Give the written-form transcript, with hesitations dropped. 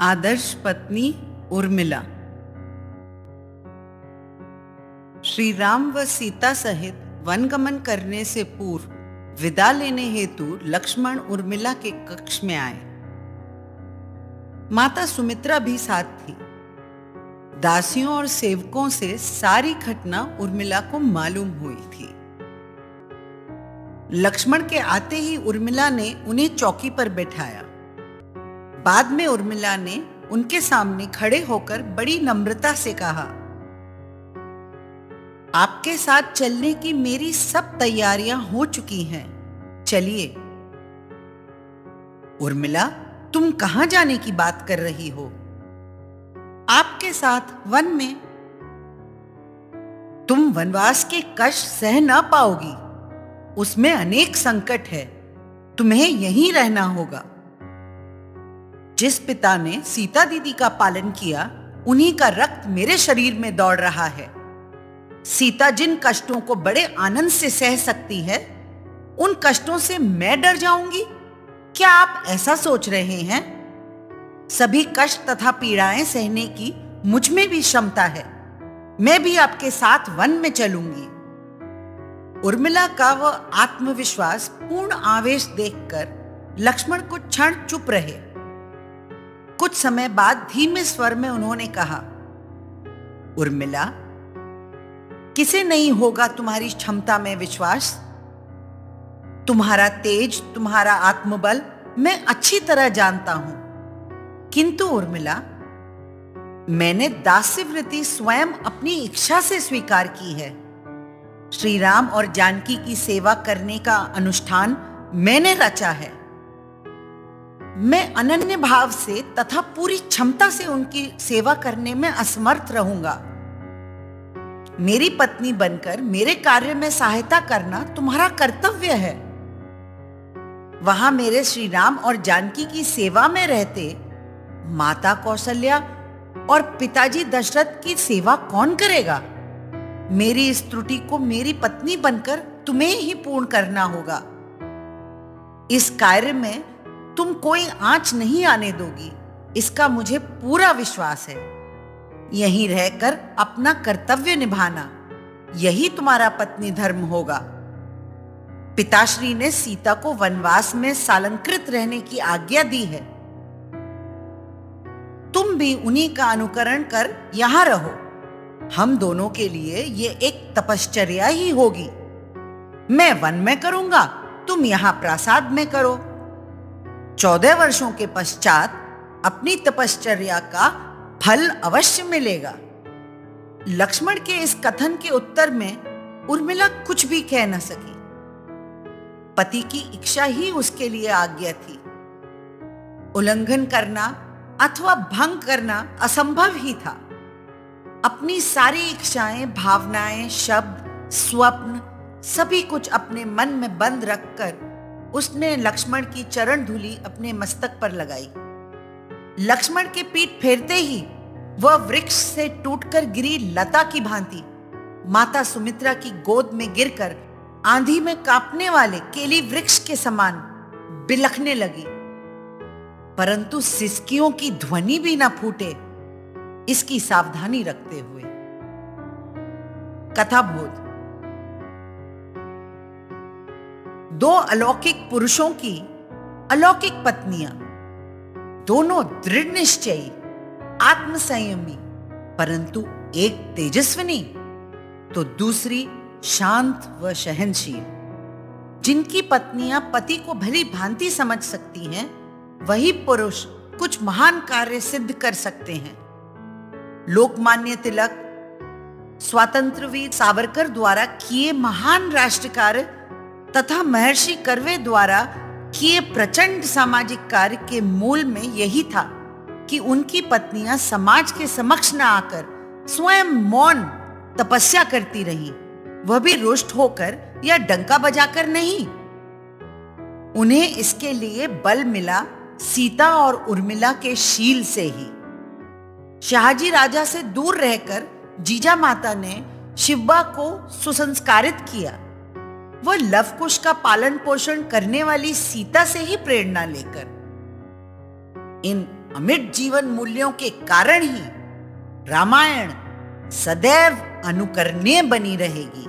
आदर्श पत्नी उर्मिला। श्री राम व सीता सहित वनगमन करने से पूर्व विदा लेने हेतु लक्ष्मण उर्मिला के कक्ष में आए। माता सुमित्रा भी साथ थी। दासियों और सेवकों से सारी घटना उर्मिला को मालूम हुई थी। लक्ष्मण के आते ही उर्मिला ने उन्हें चौकी पर बैठाया। बाद में उर्मिला ने उनके सामने खड़े होकर बड़ी नम्रता से कहा, आपके साथ चलने की मेरी सब तैयारियां हो चुकी हैं, चलिए। उर्मिला, तुम कहां जाने की बात कर रही हो? आपके साथ वन में। तुम वनवास के कष्ट सह न पाओगी, उसमें अनेक संकट है, तुम्हें यहीं रहना होगा। जिस पिता ने सीता दीदी का पालन किया, उन्हीं का रक्त मेरे शरीर में दौड़ रहा है। सीता जिन कष्टों को बड़े आनंद से सह सकती है, उन कष्टों से मैं डर जाऊंगी? क्या आप ऐसा सोच रहे हैं? सभी कष्ट तथा पीड़ाएं सहने की मुझ में भी क्षमता है। मैं भी आपके साथ वन में चलूंगी। उर्मिला का वह आत्मविश्वास पूर्ण आवेश देखकर लक्ष्मण कुछ क्षण चुप रहे। कुछ समय बाद धीमे स्वर में उन्होंने कहा, उर्मिला, किसे नहीं होगा तुम्हारी क्षमता में विश्वास? तुम्हारा तेज, तुम्हारा आत्मबल मैं अच्छी तरह जानता हूं। किंतु उर्मिला, मैंने दास्यवृत्ति स्वयं अपनी इच्छा से स्वीकार की है। श्री राम और जानकी की सेवा करने का अनुष्ठान मैंने रचा है। मैं अनन्य भाव से तथा पूरी क्षमता से उनकी सेवा करने में असमर्थ रहूंगा। मेरी पत्नी बनकर मेरे कार्य में सहायता करना तुम्हारा कर्तव्य है। वहां मेरे श्री राम और जानकी की सेवा में रहते माता कौशल्या और पिताजी दशरथ की सेवा कौन करेगा? मेरी इस त्रुटि को मेरी पत्नी बनकर तुम्हें ही पूर्ण करना होगा। इस कार्य में तुम कोई आंच नहीं आने दोगी, इसका मुझे पूरा विश्वास है। यहीं रहकर अपना कर्तव्य निभाना, यही तुम्हारा पत्नी धर्म होगा। पिताश्री ने सीता को वनवास में सालंकृत रहने की आज्ञा दी है। तुम भी उन्हीं का अनुकरण कर यहां रहो। हम दोनों के लिए ये एक तपश्चर्या ही होगी। मैं वन में करूंगा, तुम यहां प्रासाद में करो। 14 वर्षों के पश्चात अपनी तपश्चर्या का फल अवश्य मिलेगा। लक्ष्मण के इस कथन के उत्तर में उर्मिला कुछ भी कह न सकी। पति की इच्छा ही उसके लिए आज्ञा थी। उल्लंघन करना अथवा भंग करना असंभव ही था। अपनी सारी इच्छाएं, भावनाएं, शब्द, स्वप्न सभी कुछ अपने मन में बंद रखकर उसने लक्ष्मण की चरण धूलि अपने मस्तक पर लगाई। लक्ष्मण के पीठ फेरते ही वह वृक्ष से टूटकर गिरी लता की भांति माता सुमित्रा की गोद में गिरकर आंधी में कांपने वाले केली वृक्ष के समान बिलखने लगी। परंतु सिसकियों की ध्वनि भी न फूटे, इसकी सावधानी रखते हुए। कथाबोध। दो अलौकिक पुरुषों की अलौकिक पत्नियां, दोनों दृढ़ निश्चयी, आत्मसंयमी, परंतु एक तेजस्विनी तो दूसरी शांत व सहनशील। जिनकी पत्नियां पति को भली भांति समझ सकती हैं, वही पुरुष कुछ महान कार्य सिद्ध कर सकते हैं। लोकमान्य तिलक, स्वातंत्रवीर सावरकर द्वारा किए महान राष्ट्र कार्य तथा महर्षि कर्वे द्वारा किए प्रचंड सामाजिक कार्य के मूल में यही था कि उनकी पत्नियां समाज के समक्ष न आकर स्वयं मौन तपस्या करती रहीं, वह भी रुष्ट होकर या डंका बजाकर नहीं। उन्हें इसके लिए बल मिला सीता और उर्मिला के शील से ही। शाहजी राजा से दूर रहकर जीजा माता ने शिवा को सुसंस्कारित किया। वह लवकुश का पालन पोषण करने वाली सीता से ही प्रेरणा लेकर इन अमिट जीवन मूल्यों के कारण ही रामायण सदैव अनुकरणीय बनी रहेगी।